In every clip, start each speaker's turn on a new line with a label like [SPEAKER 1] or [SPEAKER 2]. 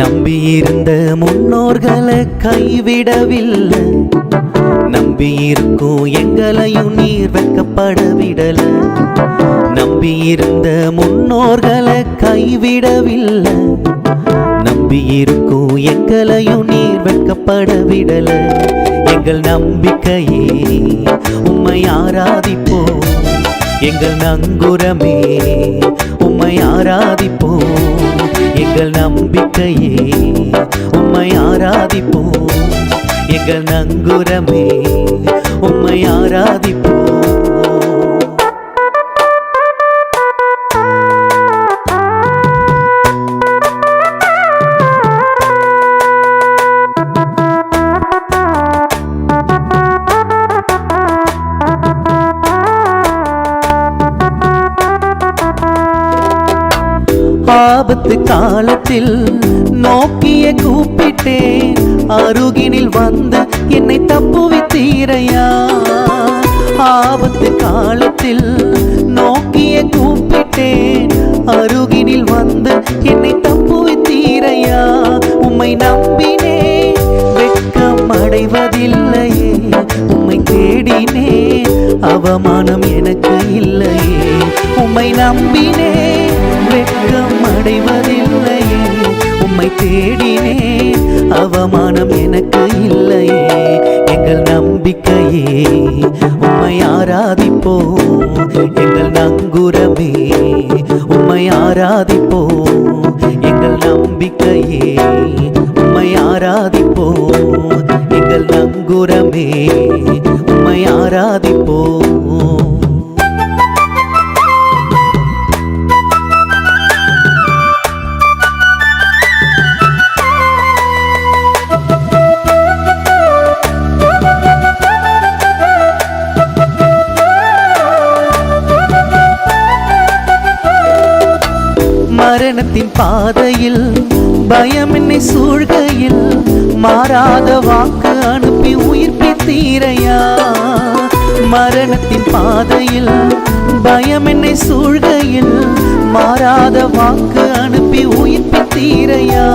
[SPEAKER 1] நம்பியிருந்த முன்னோர்களை கைவிடவில்லை, நம்பியிருக்கும் எங்களையும் நீர் வெட்கப்படவிடல. நம்பியிருந்த முன்னோர்களை கைவிடவில்லை, நம்பியிருக்கும் எங்களையும் நீர் வெட்கப்படவிடல. எங்கள் நம்பிக்கையே உம்மை ஆராதிப்போம், எங்கள் நங்குரமே உம்மை ஆராதிப்போம். எங்கள் நம்பிக்கையே உம்மை ஆராதிப்போம், எங்கள் நங்குரமே உம்மை ஆராதிப்போம். ஆபத்து காலத்தில் நோக்கிய கூப்பிட்டேன், அருகினில் வந்து என்னை தப்புவித்தீரையா. ஆபத்து காலத்தில் நோக்கிய கூப்பிட்டேன், அருகினில் வந்து என்னை தப்புவித்தீரையா. உம்மை நம்பினே வெட்கம் அடைவதில்லையே, உம்மை தேடினே அவமானம் எனக்கு இல்லையே. உம்மை நம்பினே வெட்கம் அடைவதில்லையே, உம்மை தேடினே அவமானம் எனக்கு இல்லையே. எங்கள் நம்பிக்கையே உம்மை ஆராதிப்போம், எங்கள் நங்குரமே உம்மை ஆராதிப்போம். எங்கள் நம்பிக்கையே உம்மை ஆராதிப்போம், எங்கள் நங்குரமே உம்மை ஆராதிப்போம். மரணத்தின் பாதையில் பயம் என்னை சூழ்கையில், மாறாத வாக்கு அனுப்பி உயிர்ப்பித்தீரையா. மரணத்தின் பாதையில் பயம் என்னை சூழ்கையில், மாறாத வாக்கு அனுப்பி உயிர்ப்பித்தீரையா.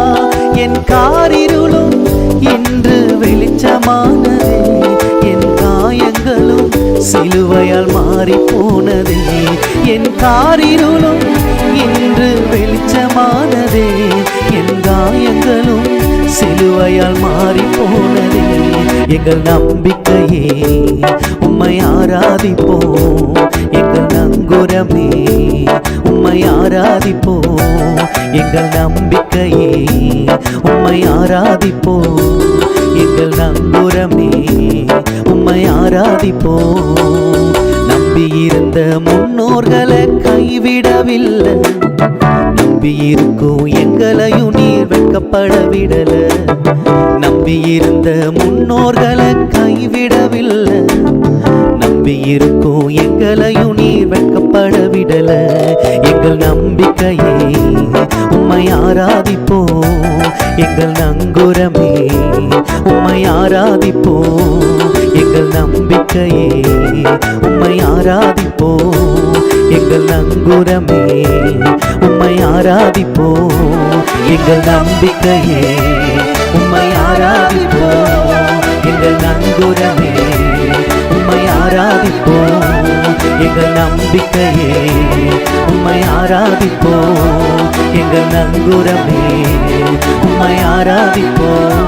[SPEAKER 1] என் காரிருளும் இன்று வெளிச்சமானதே, என் காயங்களும் சிலுவையால் மாறி போனதே. என் காரிருளும் இன்று வெளிச்சமானதே, என் காயங்களும் சிலுவையால் மாறி போனதே. எங்கள் நம்பிக்கையே உம்மை ஆராதிப்போம், எங்கள் நங்குரமே உம்மை ஆராதிப்போம். எங்கள் நம்பிக்கையே உம்மை ஆராதிப்போம், எங்கள் நங்குரமே உம்மை ஆராதிப்போம். நம்பியிருந்த முன்னோர்களை கைவிடவில்லை, நம்பியிருக்கும் எங்களையும் நீர் வெட்கப்படவிடல. நம்பியிருந்த முன்னோர்களை கைவிடவில்லை, நம்பியிருக்கும் எங்களையும் நீர் வெட்கப்படவிடல. எங்கள் நம்பிக்கையே உம்மை ஆராதிப்போம், எங்கள் நங்குரமே உம்மை ஆராதிப்போம். எங்கள் நம்பிக்கையே உம்மை ஆராதிப்போம், எங்கள் நங்குரமே உம்மை ஆராதிப்போம். எங்கள் நம்பிக்கையே உம்மை ஆராதிப்போம், எங்கள் நங்குரமே உம்மை ஆராதிப்போம். எங்கள் நம்பிக்கையே உம்மை ஆராதிப்போம், எங்கள் நங்குரமே உம்மை ஆராதிப்போம்.